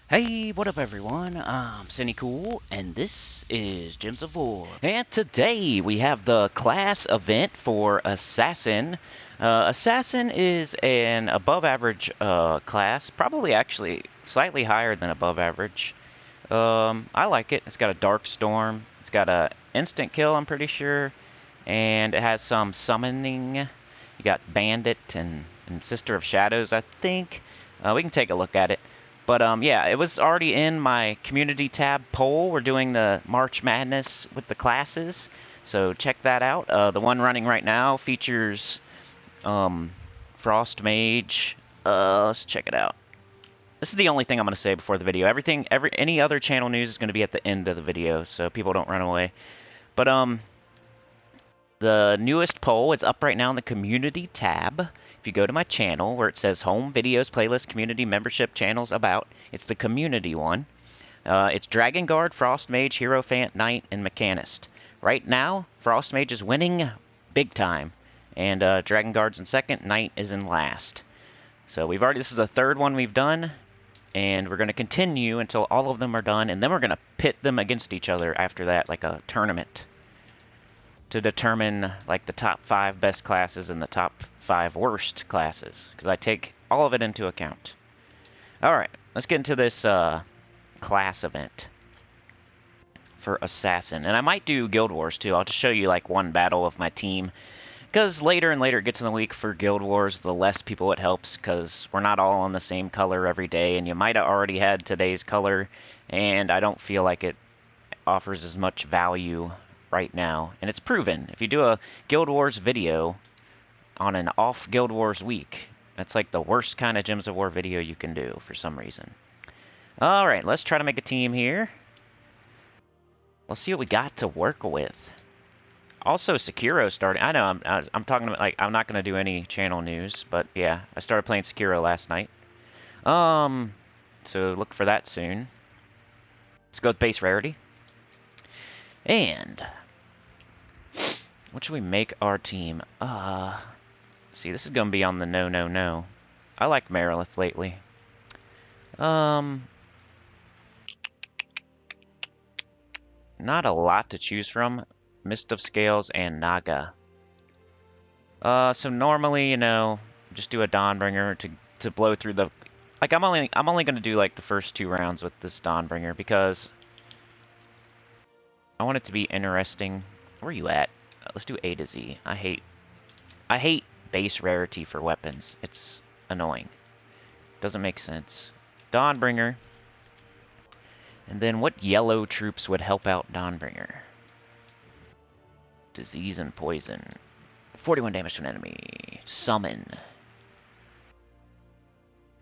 Hey, what up everyone? I'm Sinnycool, and this is Gems of War. And today we have the class event for Assassin. Assassin is an above average class, probably actually slightly higher than above average. I like it. It's got a Dark Storm, it's got a instant kill, I'm pretty sure, and it has some summoning. You got Bandit and Sister of Shadows, I think. We can take a look at it. But yeah, it was already in my community tab poll. We're doing the March Madness with the classes, so check that out. The one running right now features Frost Mage. Let's check it out. This is the only thing I'm going to say before the video. Any other channel news is going to be at the end of the video, so people don't run away. But the newest poll is up right now in the community tab. If you go to my channel where it says home, videos, playlist, community, membership, channels, about, it's the community one. It's Dragon Guard, Frost Mage, Hierophant, Knight, and Mechanist. Right now, Frost Mage is winning big time, and Dragon Guard's in second, Knight is in last. So this is the third one we've done, and we're going to continue until all of them are done, and then we're going to pit them against each other after that, like a tournament, to determine like the top 5 best classes and the top 5 worst classes, because I take all of it into account. Alright, let's get into this class event for Assassin. And I might do Guild Wars too. I'll just show you like one battle of my team, because later and later it gets in the week for Guild Wars, the less people it helps, because we're not all on the same color every day, and you might have already had today's color, and I don't feel like it offers as much value right now. And it's proven, if you do a Guild Wars video on an off Guild Wars week, that's like the worst kind of Gems of War video you can do for some reason. Alright, let's try to make a team here. Let's see what we got to work with. Also, Sekiro starting. I know I'm talking about, like, I'm not going to do any channel news, but yeah, I started playing Sekiro last night. So look for that soon. Let's go with base rarity. And what should we make our team? See, this is going to be on the no. I like Marilith lately. Not a lot to choose from. Mist of Scales and Naga. So normally, you know, just do a Dawnbringer to blow through the. Like, I'm only going to do like the first 2 rounds with this Dawnbringer because I want it to be interesting. Where are you at? Let's do A to Z. I hate base rarity for weapons. It's annoying. Doesn't make sense. Dawnbringer. And then what yellow troops would help out Dawnbringer? Disease and poison. 41 damage to an enemy. Summon.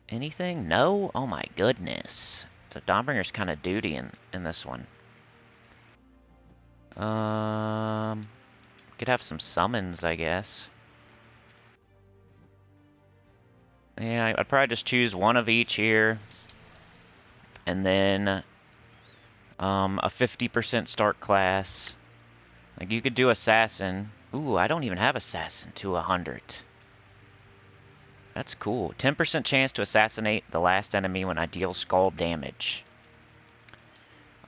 Anything? No? Oh my goodness. So Dawnbringer's kind of duty in this one. Could have some summons, I guess. Yeah, I'd probably just choose one of each here. And then a 50% start class. Like, you could do Assassin. Ooh, I don't even have Assassin to 100. That's cool. 10% chance to assassinate the last enemy when I deal skull damage.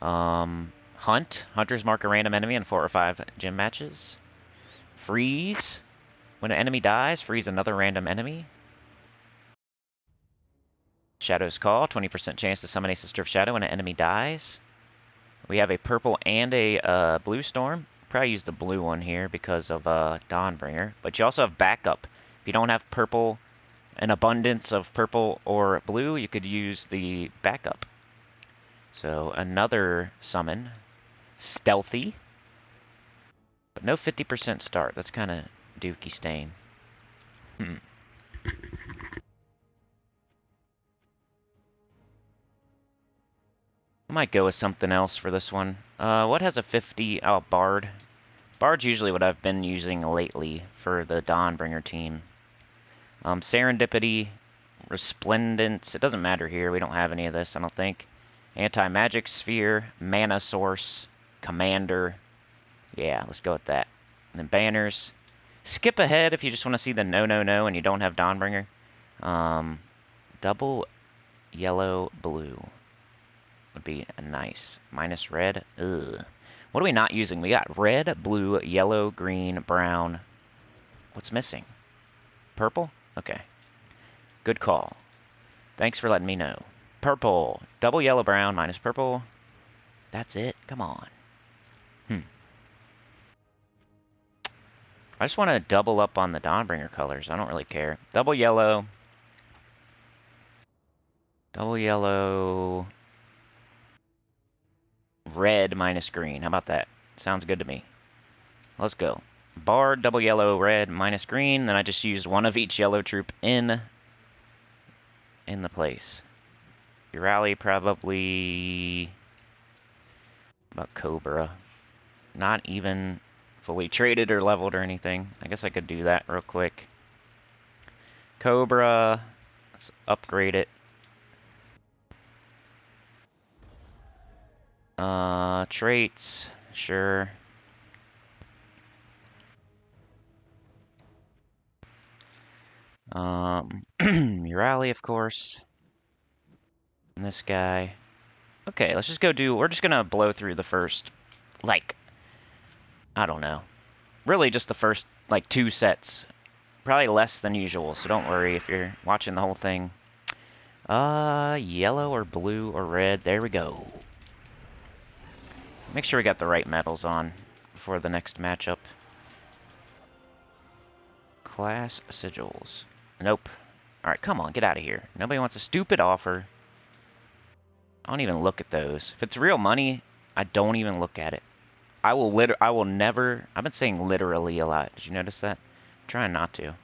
Hunt. Hunters mark a random enemy in 4 or 5 gym matches. Freeze. When an enemy dies, freeze another random enemy. Shadow's Call. 20% chance to summon a Sister of Shadow when an enemy dies. We have a purple and a blue storm. Probably use the blue one here because of Dawnbringer. But you also have backup. If you don't have purple, an abundance of purple or blue, you could use the backup. So another summon. Stealthy. But no 50% start. That's kind of dookie stain. I might go with something else for this one. What has a 50? Oh, Bard. Bard's usually what I've been using lately for the Dawnbringer team. Serendipity, Resplendence. It doesn't matter here. We don't have any of this, I don't think. Anti-Magic Sphere, Mana Source, Commander. Yeah, let's go with that. And then banners. Skip ahead if you just want to see the no and you don't have Dawnbringer. Double yellow blue. be nice. Minus red. Ugh. What are we not using? We got red, blue, yellow, green, brown. What's missing? Purple? Okay. Good call. Thanks for letting me know. Purple. Double yellow, brown, minus purple. That's it? Come on. I just want to double up on the Dawnbringer colors. I don't really care. Double yellow. Double yellow. Red minus green. How about that? Sounds good to me. Let's go. Bard, double yellow, red, minus green. Then I just use one of each yellow troop in the place. Your rally probably about Cobra. Not even fully traded or leveled or anything. I guess I could do that real quick. Cobra. Let's upgrade it. Traits. Sure. Rally, of course. And this guy. Okay, let's just go do... We're just gonna blow through the first, like, I don't know. Really just the first, like, 2 sets. Probably less than usual, so don't worry if you're watching the whole thing. Yellow or blue or red. There we go. Make sure we got the right metals on for the next matchup. Class sigils. Nope. Alright, come on, get out of here. Nobody wants a stupid offer. I don't even look at those. If it's real money, I don't even look at it. I will never... I've been saying literally a lot. Did you notice that? I'm trying not to.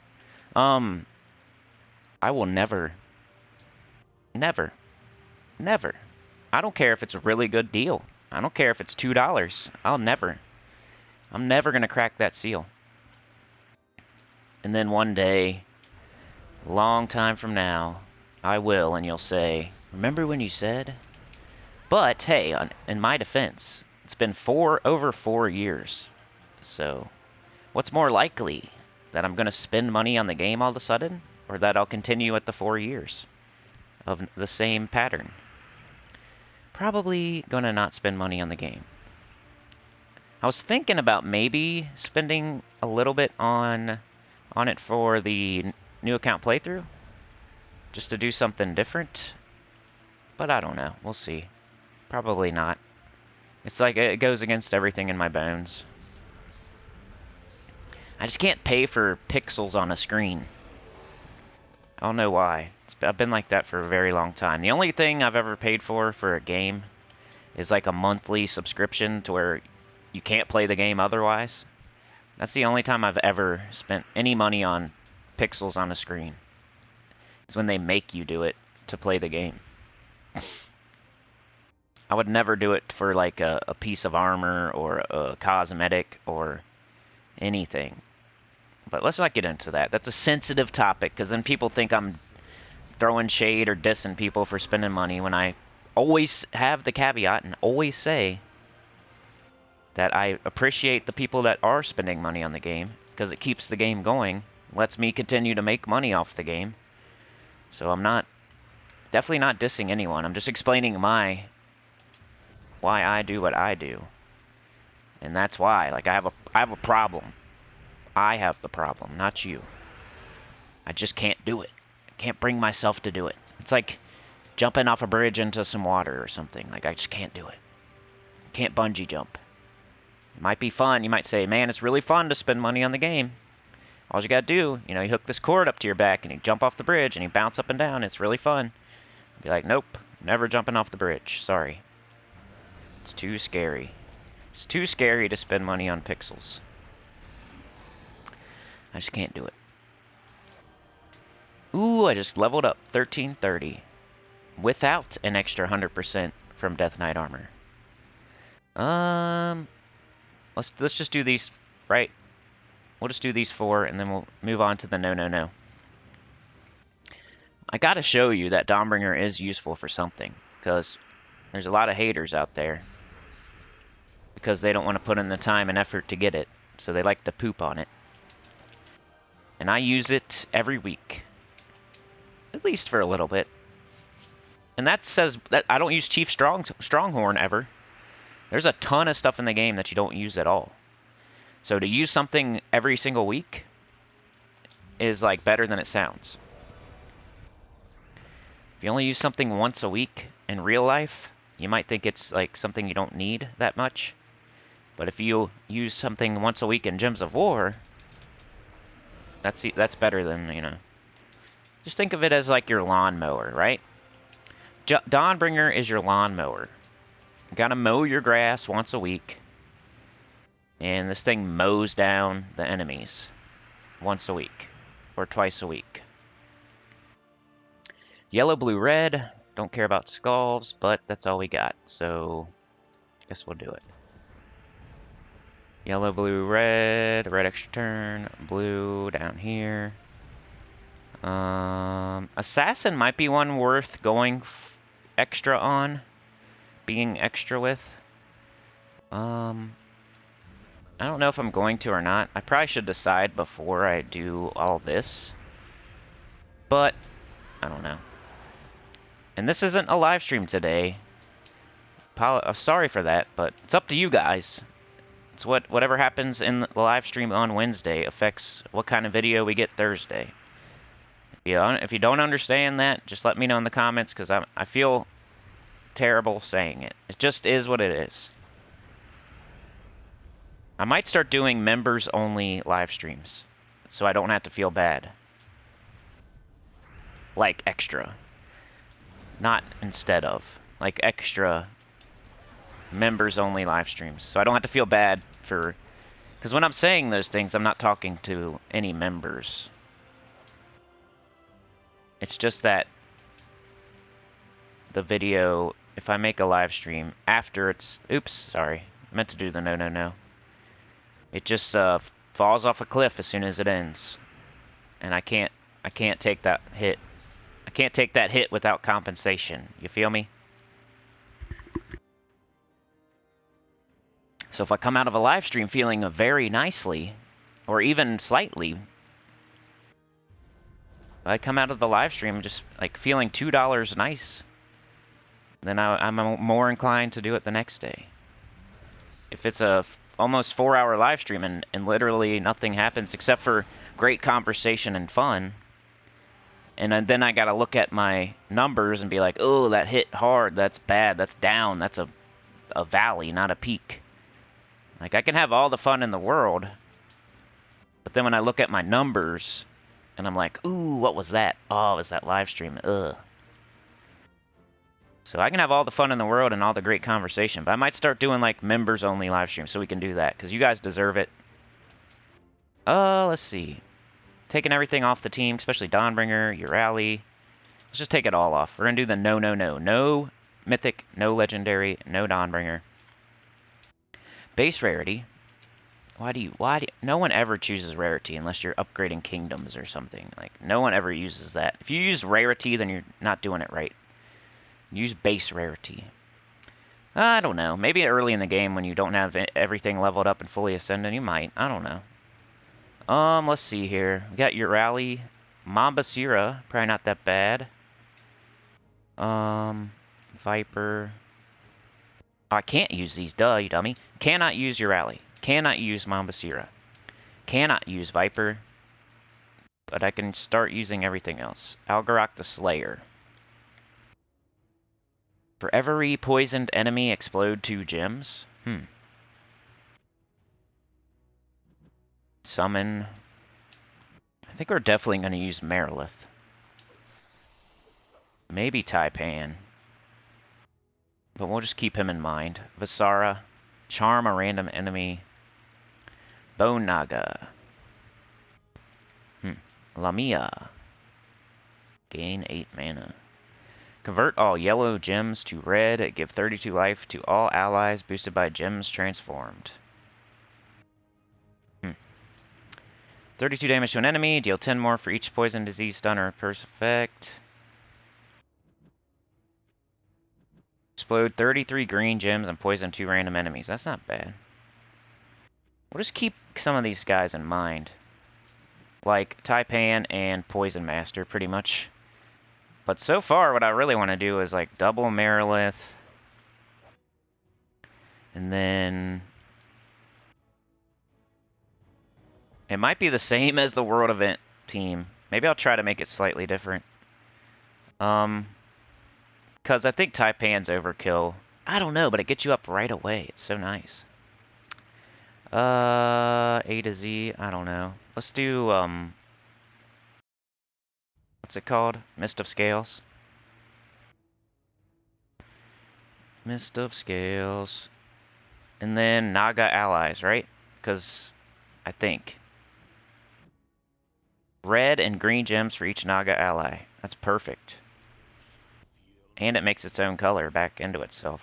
I will never... Never. I don't care if it's a really good deal. I don't care if it's $2. I'm never gonna crack that seal. And then one day, a long time from now, I will, and you'll say, remember when you said? But, hey, in my defense, it's been over 4 years. So, what's more likely? That I'm gonna spend money on the game all of a sudden? Or that I'll continue at the 4 years of the same pattern? Probably gonna not spend money on the game. I was thinking about maybe spending a little bit on it for the new account playthrough, just to do something different, but I don't know. We'll see. Probably not. It's like it goes against everything in my bones. I just can't pay for pixels on a screen. I don't know why. I've been like that for a very long time. The only thing I've ever paid for a game is like a monthly subscription to where you can't play the game otherwise. That's the only time I've ever spent any money on pixels on a screen. It's when they make you do it to play the game. I would never do it for like a piece of armor or a cosmetic or anything. But let's not get into that. That's a sensitive topic, because then people think I'm throwing shade or dissing people for spending money, when I always have the caveat and always say that I appreciate the people that are spending money on the game, because it keeps the game going, lets me continue to make money off the game. So I'm definitely not dissing anyone. I'm just explaining why I do what I do. And that's why, like, I have a problem. I have the problem, not you. I just can't do it. I can't bring myself to do it. It's like jumping off a bridge into some water or something. Like, I just can't do it. Can't bungee jump. It might be fun. You might say, man, it's really fun to spend money on the game. All you gotta do, you hook this cord up to your back and you jump off the bridge and you bounce up and down. It's really fun. Be like, nope, never jumping off the bridge. Sorry. It's too scary. It's too scary to spend money on pixels. I just can't do it. Ooh, I just leveled up 1330 without an extra 100% from Death Knight armor. Let's just do these, right? We'll just do these 4 and then we'll move on to the no. I gotta show you that Dawnbringer is useful for something, because there's a lot of haters out there because they don't want to put in the time and effort to get it, so they like to poop on it. And I use it every week. At least for a little bit. And that says that I don't use Chief Stronghorn ever. There's a ton of stuff in the game that you don't use at all. So to use something every single week is like better than it sounds. If you only use something once a week in real life, you might think it's like something you don't need that much. But if you use something once a week in Gems of War, that's better than, you know. Just think of it as like your lawnmower, right? Dawnbringer is your lawnmower. You gotta mow your grass once a week. And this thing mows down the enemies once a week. Or twice a week. Yellow, blue, red. Don't care about skulls, but that's all we got. So, I guess we'll do it. Yellow, blue, red. Red extra turn. Blue down here. Assassin might be one worth going extra on. Being extra with. I don't know if I'm going to or not. I probably should decide before I do all this. But, I don't know. And this isn't a live stream today. Sorry for that, but it's up to you guys. It's whatever happens in the live stream on Wednesday affects what kind of video we get Thursday. If you don't understand that, just let me know in the comments, because I feel terrible saying it. It just is what it is. I might start doing members-only live streams, so I don't have to feel bad. Like extra. Not instead of. Like extra members-only live streams. So I don't have to feel bad for... Because when I'm saying those things, I'm not talking to any members. It's just that the video, if I make a live stream after it's... Oops, sorry. I meant to do the no. It just falls off a cliff as soon as it ends. And I can't take that hit. I can't take that hit without compensation. You feel me? So if I come out of a live stream feeling very nicely, or even slightly, if I come out of the live stream just like feeling $2 nice, then I'm more inclined to do it the next day. If it's a almost 4-hour live stream and literally nothing happens except for great conversation and fun, and then I gotta look at my numbers and be like, oh, that hit hard, that's bad, that's down, that's a valley, not a peak. Like, I can have all the fun in the world, but then when I look at my numbers, and I'm like, ooh, what was that? Oh, it was that live stream, ugh. So I can have all the fun in the world and all the great conversation, but I might start doing, like, members-only live streams so we can do that, because you guys deserve it. Let's see. Taking everything off the team, especially Dawnbringer, your rally. Let's just take it all off. We're going to do the no. No Mythic, no Legendary, no Dawnbringer. Base rarity. Why do you... No one ever chooses rarity unless you're upgrading kingdoms or something. Like, no one ever uses that. If you use rarity, then you're not doing it right. Use base rarity. I don't know. Maybe early in the game when you don't have everything leveled up and fully ascended, you might. I don't know. Let's see here. We got your rally. Mambasira. Probably not that bad. Viper. Oh, I can't use these. Duh, you dummy. Cannot use your rally. Cannot use Mambasira. Cannot use Viper. But I can start using everything else. Algarok the Slayer. For every poisoned enemy, explode 2 gems. Summon. I think we're definitely going to use Merilith. Maybe Taipan. But we'll just keep him in mind. Visara. Charm a random enemy. Bone Naga. Lamia. Gain 8 mana. Convert all yellow gems to red. Give 32 life to all allies boosted by gems transformed. 32 damage to an enemy. Deal 10 more for each poison, disease, stun, or curse effect. Explode 33 green gems and poison 2 random enemies. That's not bad. We'll just keep some of these guys in mind. Like Taipan and Poison Master, pretty much. But so far, what I really want to do is like double Marilith. And then... it might be the same as the World Event team. Maybe I'll try to make it slightly different. Because I think Taipan's overkill. I don't know, but it gets you up right away. It's so nice. A to Z, I don't know. Let's do, what's it called? Mist of Scales. Mist of Scales. And then Naga Allies, right? Because, I think. Red and green gems for each Naga ally. That's perfect. And it makes its own color back into itself.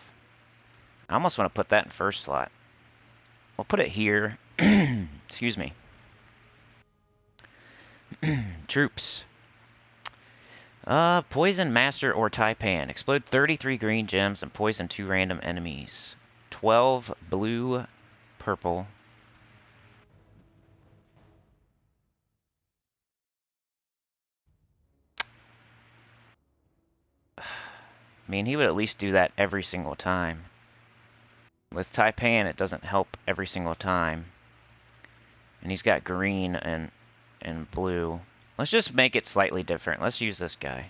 I almost want to put that in first slot. We'll put it here. Excuse me. Troops. Poison Master or Taipan. Explode 33 green gems and poison 2 random enemies. 12 blue, purple. I mean, he would at least do that every single time. With Taipan, it doesn't help every single time. And he's got green and blue. Let's just make it slightly different. Let's use this guy.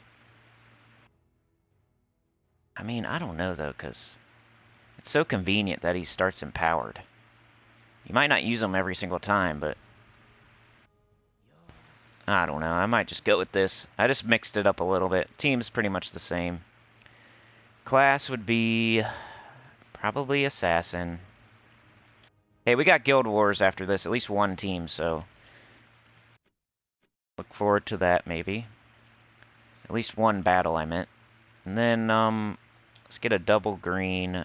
I mean, I don't know, though, because it's so convenient that he starts empowered. You might not use him every single time, but... I don't know. I might just go with this. I just mixed it up a little bit. Team's pretty much the same. Class would be... probably Assassin. Hey, we got Guild Wars after this. At least one team, so... look forward to that, maybe. At least one battle, I meant. And then, let's get a double green.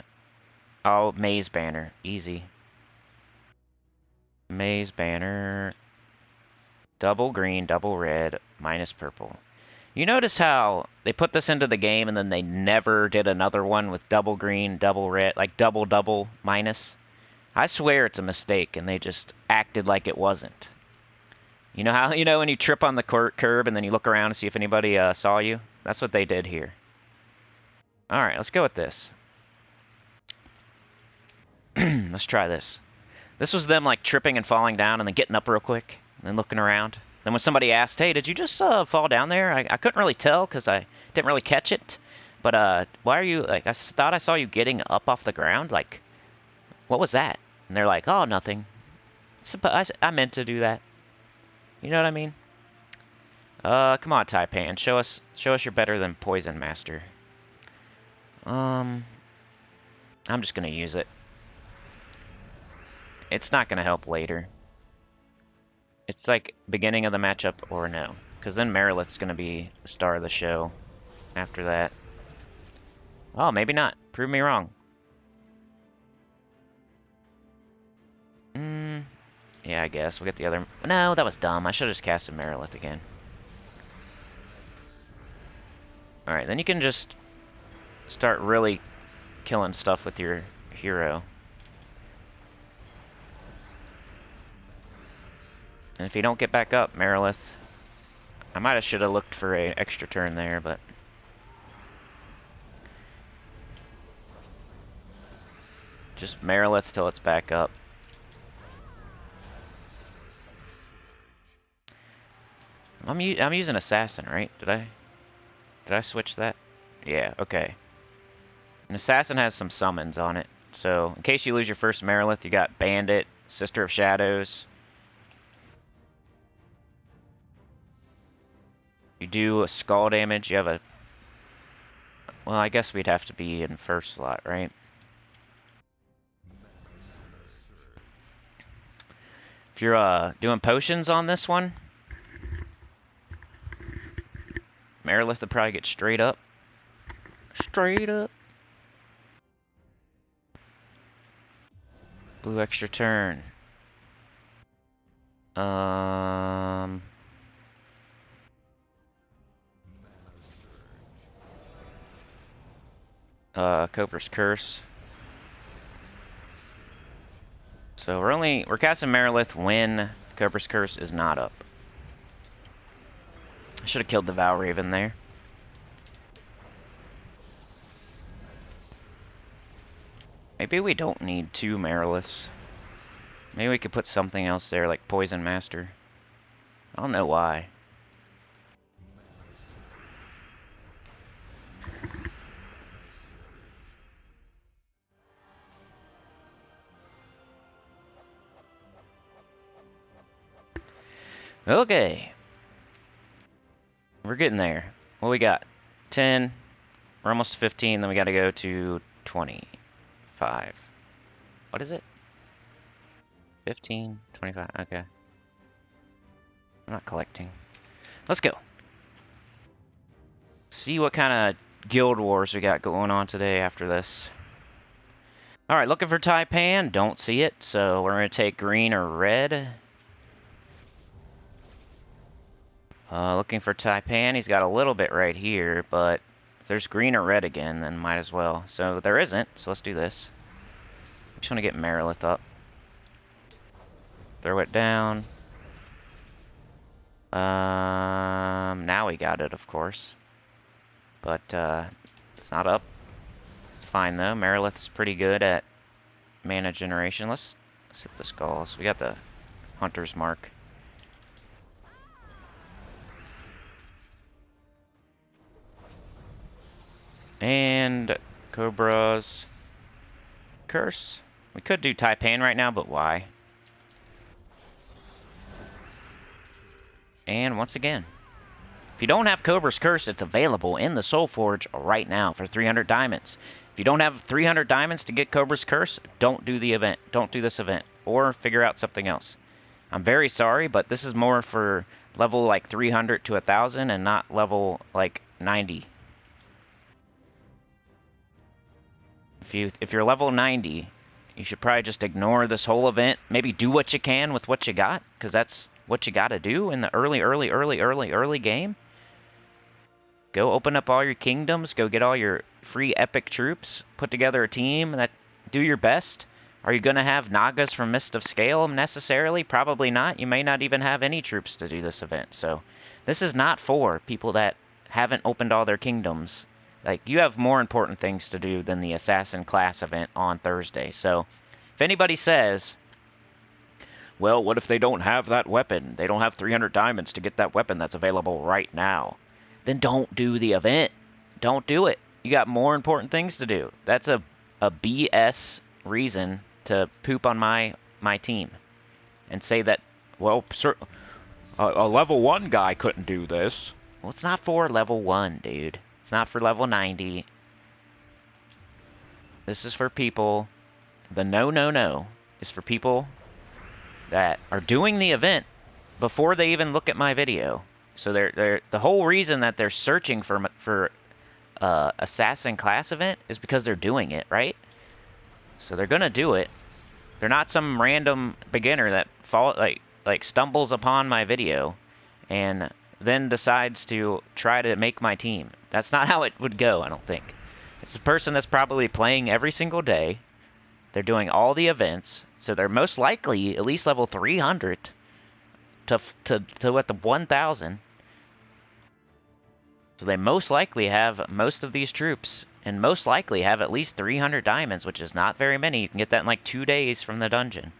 Oh, Maze Banner. Easy. Maze Banner. Double green, double red, minus purple. You notice how they put this into the game and then they never did another one with double green, double red, like double minus? I swear it's a mistake and they just acted like it wasn't. You know how, when you trip on the curb and then you look around to see if anybody saw you? That's what they did here. Alright, let's go with this. Let's try this. This was them like tripping and falling down and then getting up real quick and then looking around. Then when somebody asked, hey, did you just fall down there? I couldn't really tell because I didn't really catch it. But why are you, like, I thought I saw you getting up off the ground. Like, what was that? And they're like, oh, nothing. I meant to do that. You know what I mean? Come on, Taipan. Show us you're better than Poison Master. I'm just gonna use it. It's not gonna help later. It's like beginning of the matchup or no. Because then Marilith's gonna be the star of the show after that. Oh, maybe not. Prove me wrong. Yeah, I guess. We'll get the other... No, that was dumb. I should have just casted Marilith again. Alright, then you can just start really killing stuff with your hero. And if you don't get back up, Marilith... I might have should have looked for an extra turn there, but... just Marilith till it's back up. I'm using Assassin, right? Did I switch that? Yeah, okay. An Assassin has some summons on it. So, in case you lose your first Marilith, you got Bandit, Sister of Shadows. You do a skull damage, you have a... well, I guess we'd have to be in first slot, right? If you're doing potions on this one, Marilith will probably get straight up. Straight up. Blue extra turn. Cobra's Curse. So we're casting Marilith when Cobra's Curse is not up. I should have killed the Val Raven there. Maybe we don't need 2 Mariliths. Maybe we could put something else there, like Poison Master. I don't know why. Okay. We're getting there. What we got? 10. We're almost 15, then we gotta go to 25. What is it? 15, 25, okay. I'm not collecting. Let's go. See what kind of guild wars we got going on today after this. Alright, looking for Taipan. Don't see it, so we're going to take green or red. Looking for Taipan. He's got a little bit right here, but if there's green or red again, then might as well. So there isn't, so let's do this. I just want to get Marilith up. Throw it down. Now we got it, of course. But, it's not up. It's fine, though. Marilith's pretty good at mana generation. Let's hit the skulls. We got the Hunter's Mark. And Cobra's Curse. We could do Taipan right now, but why? And once again, if you don't have Cobra's Curse, it's available in the Soul Forge right now for 300 diamonds. If you don't have 300 diamonds to get Cobra's Curse, don't do the event. Don't do this event. Or figure out something else. I'm very sorry, but this is more for level like 300 to 1,000 and not level like 90. If you're level 90, you should probably just ignore this whole event. Maybe do what you can with what you got, because that's what you got to do in the early game. Go open up all your kingdoms. Go get all your free epic troops. Put together a team that do your best. Are you going to have Nagas from Mist of Scale necessarily? Probably not. You may not even have any troops to do this event. So this is not for people that haven't opened all their kingdoms. Like, you have more important things to do than the Assassin class event on Thursday. So if anybody says, well, what if they don't have that weapon? They don't have 300 diamonds to get that weapon that's available right now. Then don't do the event. Don't do it. You got more important things to do. That's a BS reason to poop on my team. And say that, well, sir, a level 1 guy couldn't do this. Well, it's not for level 1, dude. It's not for level 90. This is for people. The no is for people that are doing the event before they even look at my video. So they're the whole reason that they're searching for assassin class event is because they're doing it, right? So they're gonna do it. They're not some random beginner that stumbles upon my video and then decides to try to make my team. That's not how it would go, I don't think. It's a person that's probably playing every single day. They're doing all the events, so they're most likely at least level 300 to what, the 1,000. So they most likely have most of these troops, and most likely have at least 300 diamonds, which is not very many. You can get that in like 2 days from the dungeon.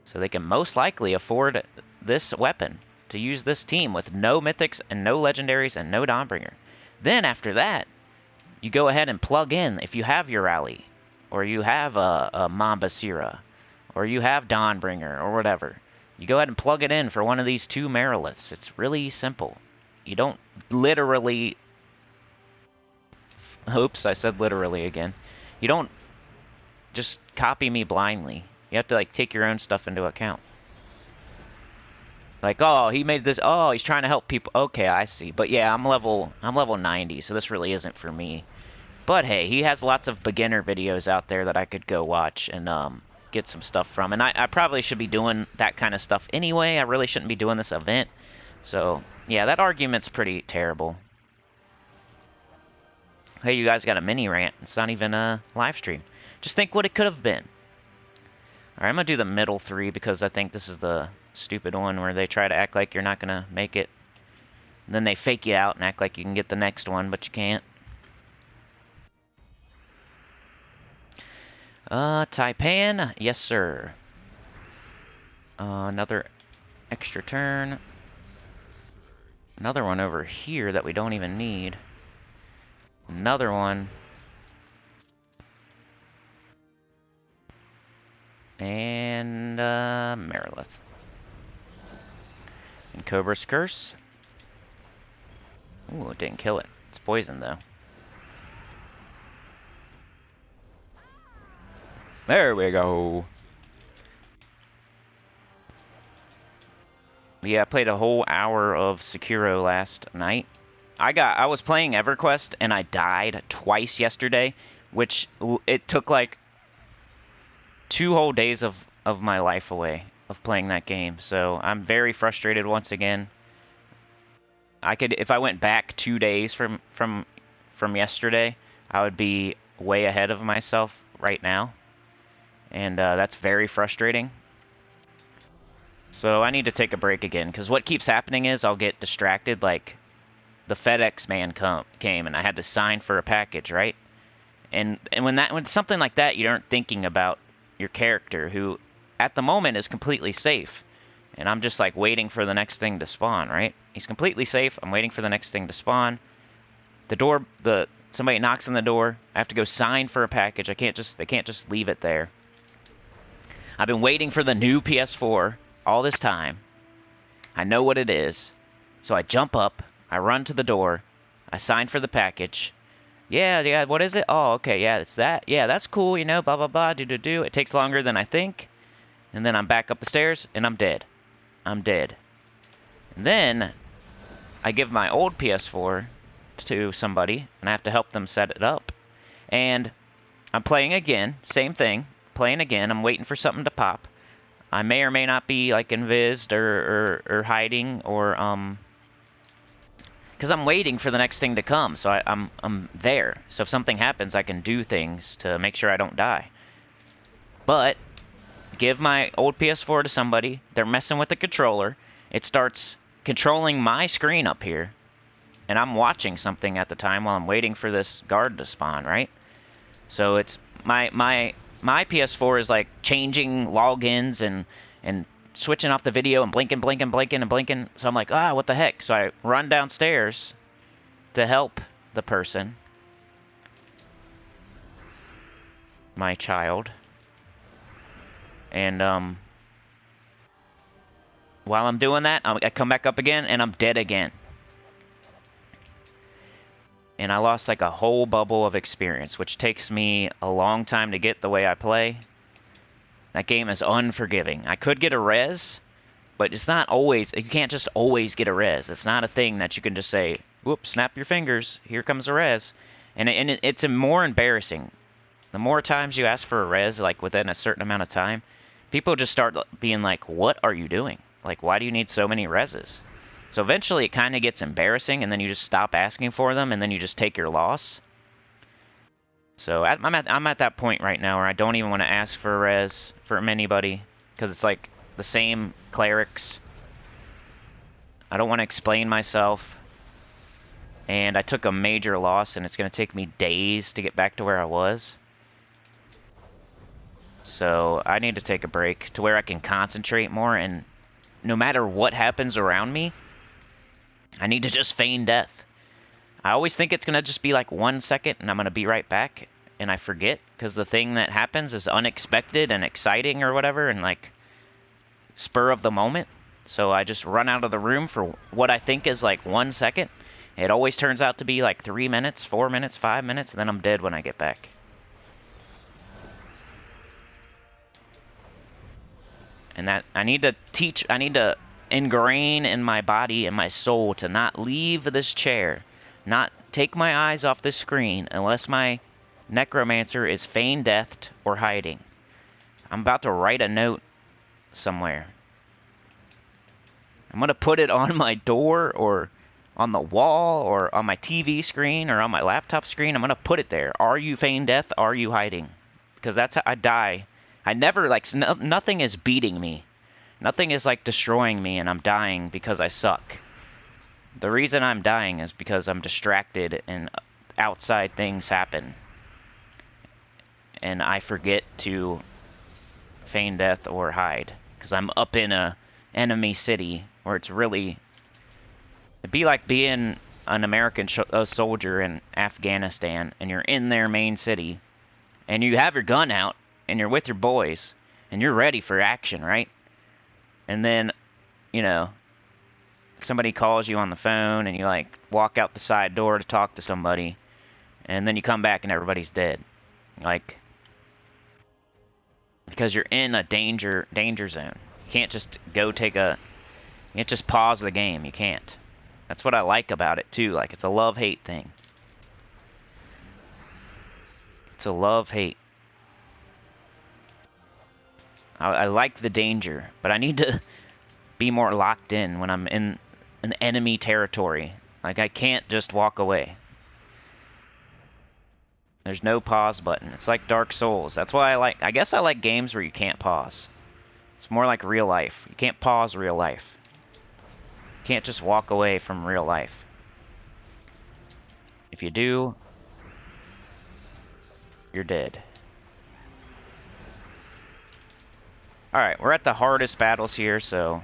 So they can most likely afford this weapon to use this team with no mythics and no legendaries and no Dawnbringer. Then after that, you go ahead and plug in if you have your relle, or you have a Mamba Sira, or you have Dawnbringer, or whatever. You go ahead and plug it in for one of these 2 Mariliths. It's really simple. You don't literally... Oops, I said literally again. You don't just copy me blindly. You have to like take your own stuff into account. Like, oh, he made this. Oh, he's trying to help people. Okay, I see. But yeah, I'm level 90, so this really isn't for me. But hey, he has lots of beginner videos out there that I could go watch and get some stuff from. And I probably should be doing that kind of stuff anyway. I really shouldn't be doing this event. So yeah, that argument's pretty terrible. Hey, you guys got a mini rant. It's not even a live stream. Just think what it could have been. Alright, I'm going to do the middle 3 because I think this is the stupid one where they try to act like you're not going to make it. And then they fake you out and act like you can get the next one, but you can't. Taipan, yes sir. Another extra turn. Another one over here that we don't even need. Another one. And, Marilith. And Cobra's Curse. Ooh, it didn't kill it. It's poison, though. There we go. Yeah, I played a whole hour of Sekiro last night. I was playing EverQuest and I died twice yesterday, which it took like 2 whole days of my life away of playing that game. So I'm very frustrated once again. If I went back 2 days from yesterday, I would be way ahead of myself right now. And that's very frustrating. So I need to take a break again, because what keeps happening is I'll get distracted, like the FedEx man came and I had to sign for a package, right? And when something like that, you aren't thinking about your character, who at the moment is completely safe. And I'm just like waiting for the next thing to spawn, right? He's completely safe. I'm waiting for the next thing to spawn. Somebody knocks on the door. I have to go sign for a package. They can't just leave it there. I've been waiting for the new PS4 all this time. I know what it is. So I jump up, I run to the door, I sign for the package. Yeah, what is it? Oh, okay, yeah, it's that. Yeah, that's cool, you know, blah, blah, blah, do. It takes longer than I think. And then I'm back up the stairs, and I'm dead. I'm dead. And then I give my old PS4 to somebody, and I have to help them set it up. And I'm playing again, same thing, playing again. I'm waiting for something to pop. I may or may not be like invised or hiding or because I'm waiting for the next thing to come. So I'm there. So if something happens, I can do things to make sure I don't die. But give my old PS4 to somebody. They're messing with the controller. It starts controlling my screen up here, and I'm watching something at the time while I'm waiting for this guard to spawn, right? So it's my PS4 is like changing logins and switching off the video and blinking. So I'm like, what the heck? So I run downstairs to help the person, my child. And while I'm doing that, I come back up again and I'm dead again. And I lost like a whole bubble of experience, which takes me a long time to get the way I play. That game is unforgiving. I could get a res, but it's not always, you can't just always get a res. It's not a thing that you can just say, whoops, snap your fingers, here comes a res. And it's more embarrassing. The more times you ask for a res, like within a certain amount of time, people just start being like, what are you doing? Like, why do you need so many reses? So eventually it kind of gets embarrassing, and then you just stop asking for them, and then you just take your loss. So I'm at that point right now where I don't even want to ask for a res from anybody, because it's like the same clerics. I don't want to explain myself, and I took a major loss, and it's going to take me days to get back to where I was. So I need to take a break to where I can concentrate more, and no matter what happens around me, I need to just feign death. I always think it's going to just be like 1 second and I'm going to be right back, and I forget, because the thing that happens is unexpected and exciting or whatever, and like spur of the moment. So I just run out of the room for what I think is like 1 second. It always turns out to be like 3 minutes, 4 minutes, 5 minutes, and then I'm dead when I get back. And that I need to ingrain in my body and my soul to not leave this chair, not take my eyes off this screen unless my necromancer is feign deathed or hiding. I'm about to write a note somewhere. I'm going to put it on my door or on the wall or on my TV screen or on my laptop screen. I'm going to put it there. Are you feign death? Are you hiding? Because that's how I die. I never, like, nothing is beating me. Nothing is, like, destroying me and I'm dying because I suck. The reason I'm dying is because I'm distracted and outside things happen. and I forget to feign death or hide because I'm up in a enemy city where it's really... It'd be like being an American soldier in Afghanistan, and you're in their main city, and you have your gun out, and you're with your boys, and you're ready for action, right? And then, you know, somebody calls you on the phone, and you, like, walk out the side door to talk to somebody, and then you come back and everybody's dead. Like, because you're in a danger zone. You can't just go take a... You can't just pause the game. You can't. That's what I like about it, too. Like, it's a love-hate thing. It's a love-hate. I like the danger, but I need to be more locked in when I'm in an enemy territory. Like, I can't just walk away. There's no pause button. It's like Dark Souls. That's why I guess I like games where you can't pause. It's more like real life. You can't pause real life. You can't just walk away from real life. If you do, you're dead. Alright, we're at the hardest battles here, so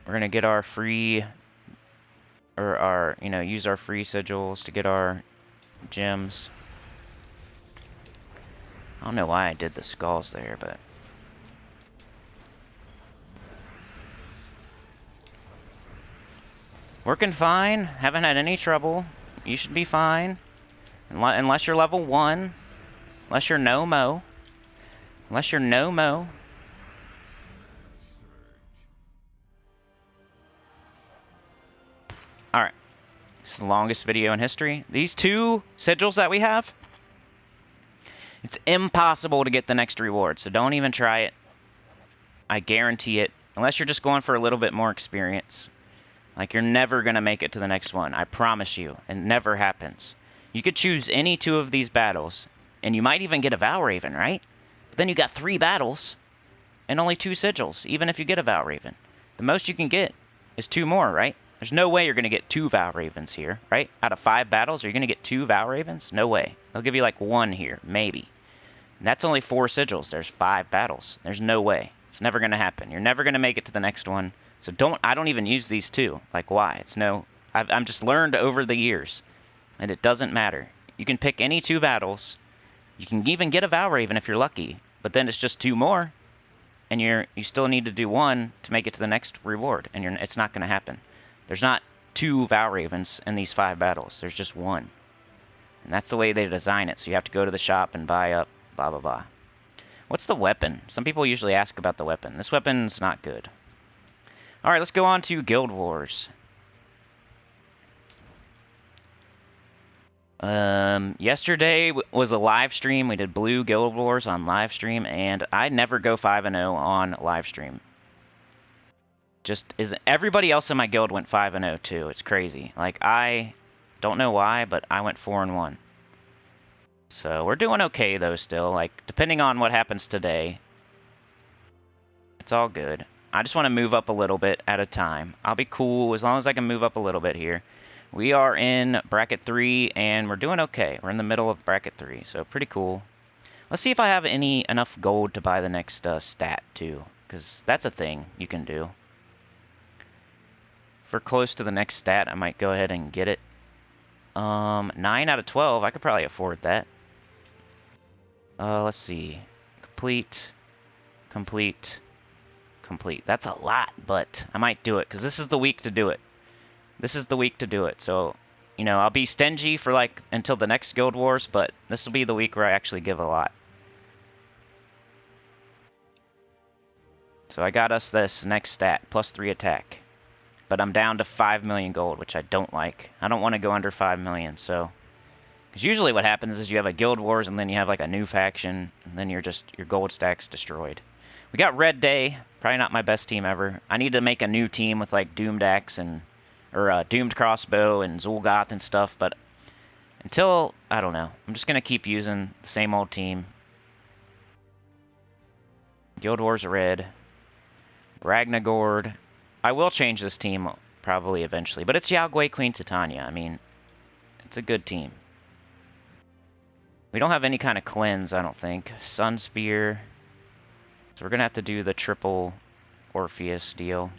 we're gonna get our free, or our, you know, use our free sigils to get our gems. I don't know why I did the skulls there, but... Working fine. Haven't had any trouble. You should be fine. Unless you're level 1. Unless you're no mo. Unless you're no mo. Alright. This is the longest video in history. These 2 sigils that we have, it's impossible to get the next reward, so don't even try it. I guarantee it. Unless you're just going for a little bit more experience. Like, you're never going to make it to the next one. I promise you. It never happens. You could choose any 2 of these battles, and you might even get a Valraven, right? But then you got 3 battles, and only 2 sigils, even if you get a Valraven. The most you can get is 2 more, right? There's no way you're going to get 2 Valravens here, right? Out of 5 battles, are you going to get 2 Valravens? No way. They'll give you like 1 here, maybe. And that's only 4 sigils. There's 5 battles. There's no way. It's never going to happen. You're never going to make it to the next one. So I don't even use these 2. Like, why? I'm just learned over the years. And it doesn't matter. You can pick any 2 battles. You can even get a Valraven if you're lucky. But then it's just 2 more. And you still need to do 1 to make it to the next reward. And it's not going to happen. There's not 2 Valravens in these 5 battles. There's just 1. And that's the way they design it. So you have to go to the shop and buy up, blah, blah, blah. What's the weapon? Some people usually ask about the weapon. This weapon's not good. Alright, let's go on to Guild Wars. Yesterday was a live stream. We did Blue Guild Wars on live stream, and I never go 5-0 on live stream. Everybody else in my guild went 5-0 too. It's crazy. Like, I don't know why, but I went 4-1. So we're doing okay though still. Like, depending on what happens today, it's all good. I just want to move up a little bit at a time. I'll be cool as long as I can move up a little bit here. We are in bracket 3, and we're doing okay. We're in the middle of bracket 3, so pretty cool. Let's see if I have enough gold to buy the next stat, too, because that's a thing you can do. If we're close to the next stat, I might go ahead and get it. 9 out of 12, I could probably afford that. Let's see. Complete. That's a lot, but I might do it, because this is the week to do it. This is the week to do it, so, you know, I'll be stingy for, like, until the next Guild Wars, but this will be the week where I actually give a lot. So I got us this next stat, +3 attack. But I'm down to 5 million gold, which I don't like. I don't want to go under 5 million, so... Because usually what happens is you have a Guild Wars, and then you have, like, a new faction, and then your gold stack's destroyed. We got Red Day, probably not my best team ever. I need to make a new team with, like, Doomed Axe or Doomed Crossbow and Zul'Goth and stuff, but until, I don't know. I'm just going to keep using the same old team. Guild Wars Red. Ragnagord. I will change this team probably eventually, but it's Yao Gui, Queen Titania. I mean, it's a good team. We don't have any kind of cleanse, I don't think. Sun Spear. So we're going to have to do the triple Orpheus deal.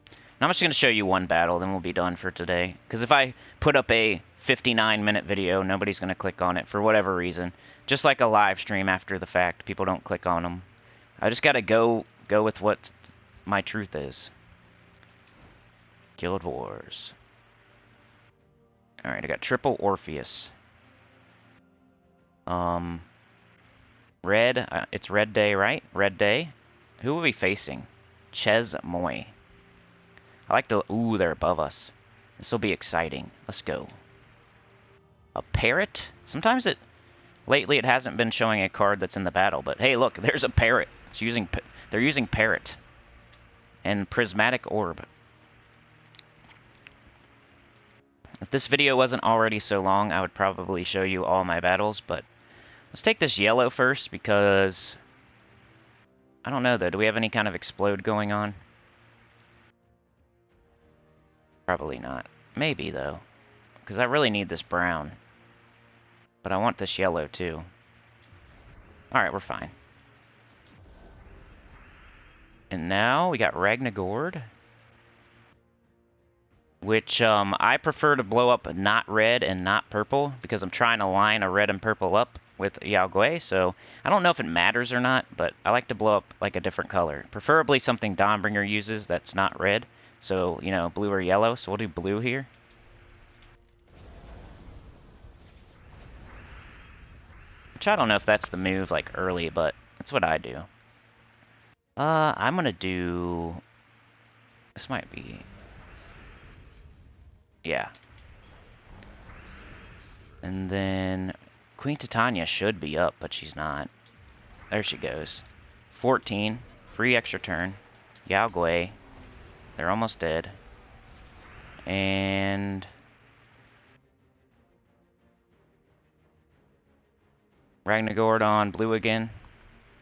And I'm just going to show you one battle, then we'll be done for today. Because if I put up a 59-minute video, nobody's going to click on it for whatever reason. Just like a live stream after the fact, people don't click on them. I just got to go with what my truth is. Guild Wars. Alright, I got triple Orpheus. Red, it's Red Day, right? Red Day. Who are we facing? Ches Moy. I like the... Ooh, they're above us. This will be exciting. Let's go. A parrot? Sometimes it... Lately it hasn't been showing a card that's in the battle, but hey, look, there's a parrot. It's using... They're using parrot. And prismatic orb. If this video wasn't already so long, I would probably show you all my battles, but... Let's take this yellow first, because... I don't know, though. Do we have any kind of explode going on? Probably not. Maybe, though. Because I really need this brown. But I want this yellow, too. Alright, we're fine. And now we got Ragnagord. Which, I prefer to blow up not red and not purple, because I'm trying to line a red and purple up with Yao Gui, so I don't know if it matters or not, but I like to blow up like a different color. Preferably something Dawnbringer uses that's not red, so, you know, blue or yellow, so we'll do blue here. Which I don't know if that's the move, like, early, but that's what I do. I'm gonna do... This might be... Yeah. And then... Queen Titania should be up, but she's not. There she goes. 14. Free extra turn. Yao Gui. They're almost dead. And... Ragnagord on blue again.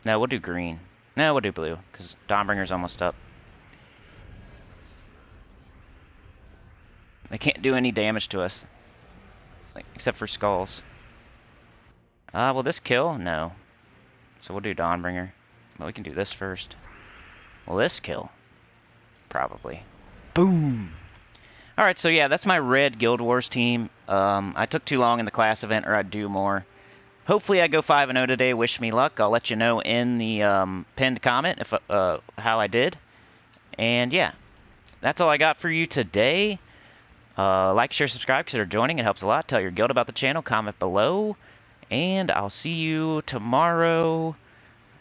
No, we'll do green. No, we'll do blue, because Dawnbringer's almost up. They can't do any damage to us. Like, except for skulls. Will this kill? No. So we'll do Dawnbringer. Well, we can do this first. Will this kill? Probably. Boom! Alright, so yeah, that's my red Guild Wars team. I took too long in the class event, or I'd do more. Hopefully I go 5-0 today. Wish me luck. I'll let you know in the pinned comment if how I did. And yeah, that's all I got for you today. Like, share, subscribe, consider joining. It helps a lot. Tell your guild about the channel. Comment below. And I'll see you tomorrow.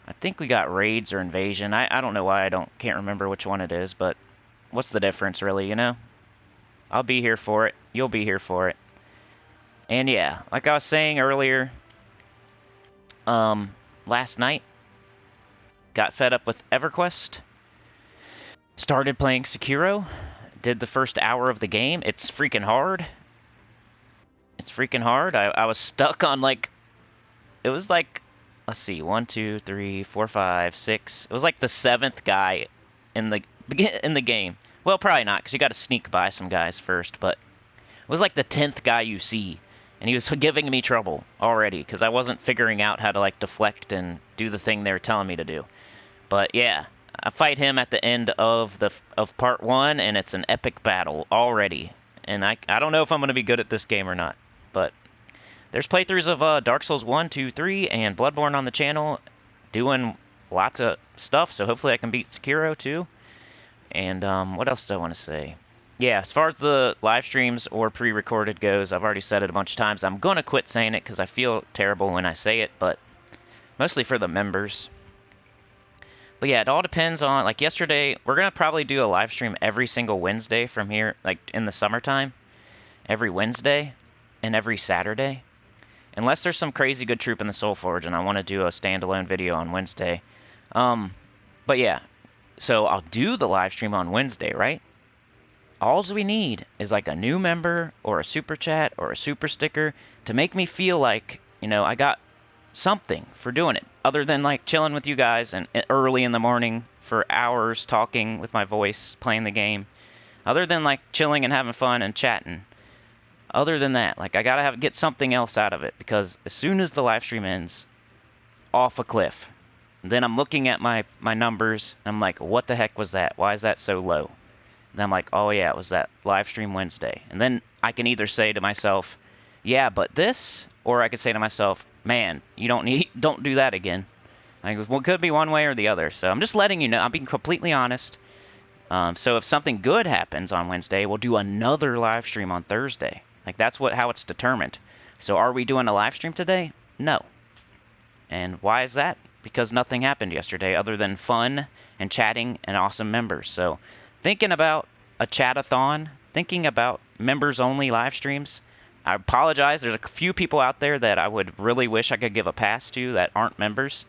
I think we got raids or invasion. I don't know why can't remember which one it is, but what's the difference really, you know? I'll be here for it. You'll be here for it. And yeah, like I was saying earlier, last night, got fed up with EverQuest. Started playing Sekiro. Did the first hour of the game. It's freaking hard. It's freaking hard. I was stuck on like... It was like... Let's see. 1, 2, 3, 4, 5, 6. It was like the 7th guy in the game. Well, probably not, because you got to sneak by some guys first. But it was like the 10th guy you see. And he was giving me trouble already, because I wasn't figuring out how to like deflect and do the thing they were telling me to do. But yeah, I fight him at the end of part 1, and it's an epic battle already. And I don't know if I'm going to be good at this game or not. But there's playthroughs of Dark Souls 1, 2, 3, and Bloodborne on the channel, doing lots of stuff, so hopefully I can beat Sekiro too. And what else do I want to say? Yeah, as far as the live streams or pre-recorded goes, I've already said it a bunch of times. I'm going to quit saying it because I feel terrible when I say it, but mostly for the members. But yeah, it all depends on, like yesterday, we're going to probably do a live stream every single Wednesday from here, like in the summertime. Every Wednesday and every Saturday. Unless there's some crazy good troop in the Soul Forge and I want to do a standalone video on Wednesday. But yeah, so I'll do the live stream on Wednesday, right? All we need is like a new member or a super chat or a super sticker to make me feel like, you know, I got something for doing it. Other than like chilling with you guys and early in the morning for hours talking with my voice, playing the game. Other than like chilling and having fun and chatting. other than that, like, I gotta get something else out of it, because as soon as the live stream ends, off a cliff. Then I'm looking at my numbers, and I'm like, what the heck was that? Why is that so low? And I'm like, oh yeah, it was that live stream Wednesday. And then I can either say to myself, yeah, but this, or I could say to myself, man, you don't do that again. Like, well, it could be one way or the other. So I'm just letting you know. I'm being completely honest. So if something good happens on Wednesday, we'll do another live stream on Thursday. Like, that's how it's determined. So are we doing a live stream today? No. And why is that? Because nothing happened yesterday other than fun and chatting and awesome members. So thinking about a chat-a-thon, thinking about members-only live streams. I apologize. There's a few people out there that I would really wish I could give a pass to that aren't members.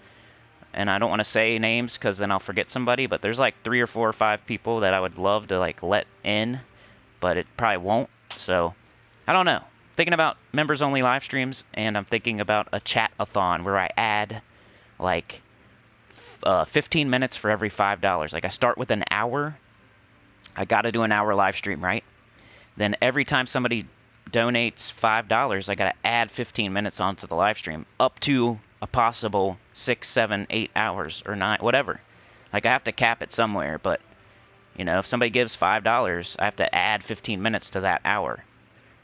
And I don't want to say names because then I'll forget somebody. But there's like 3 or 4 or 5 people that I would love to like let in. But it probably won't. So I don't know. Thinking about members-only live streams, and I'm thinking about a chat-a-thon where I add like 15 minutes for every $5. Like, I start with an hour. I got to do an hour live stream, right? Then every time somebody donates $5, I got to add 15 minutes onto the live stream, up to a possible 6, 7, 8 hours or 9, whatever. Like, I have to cap it somewhere, but you know, if somebody gives $5, I have to add 15 minutes to that hour.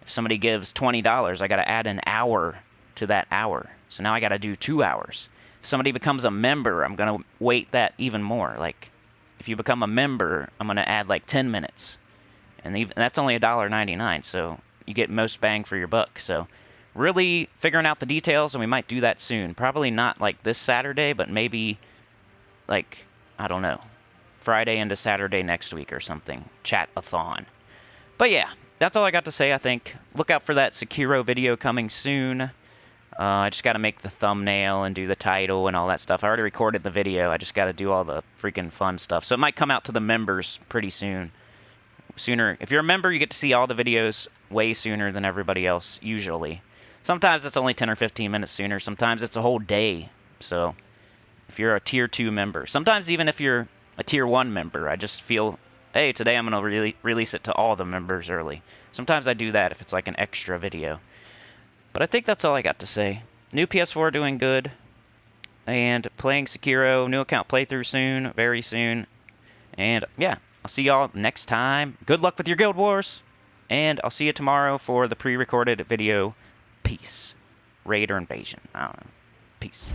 If somebody gives $20, I got to add an hour to that hour. So now I got to do 2 hours. If somebody becomes a member, I'm going to weight that even more. Like, if you become a member, I'm going to add like 10 minutes. And that's only $1.99, so you get most bang for your buck. So really figuring out the details, and we might do that soon. Probably not like this Saturday, but maybe like, I don't know, Friday into Saturday next week or something. Chat-a-thon. But yeah, that's all I got to say, I think. Look out for that Sekiro video coming soon. I just got to make the thumbnail and do the title and all that stuff. I already recorded the video. I just got to do all the freaking fun stuff. So it might come out to the members pretty soon. Sooner. If you're a member, you get to see all the videos way sooner than everybody else, usually. Sometimes it's only 10 or 15 minutes sooner. Sometimes it's a whole day. So if you're a Tier 2 member. Sometimes even if you're a Tier 1 member, I just feel, hey, today I'm going to release it to all the members early. Sometimes I do that if it's like an extra video. But I think that's all I got to say. New PS4 doing good. And playing Sekiro. New account playthrough soon. Very soon. And yeah, I'll see y'all next time. Good luck with your Guild Wars. And I'll see you tomorrow for the pre-recorded video. Peace. Raid or invasion. I don't know. Peace.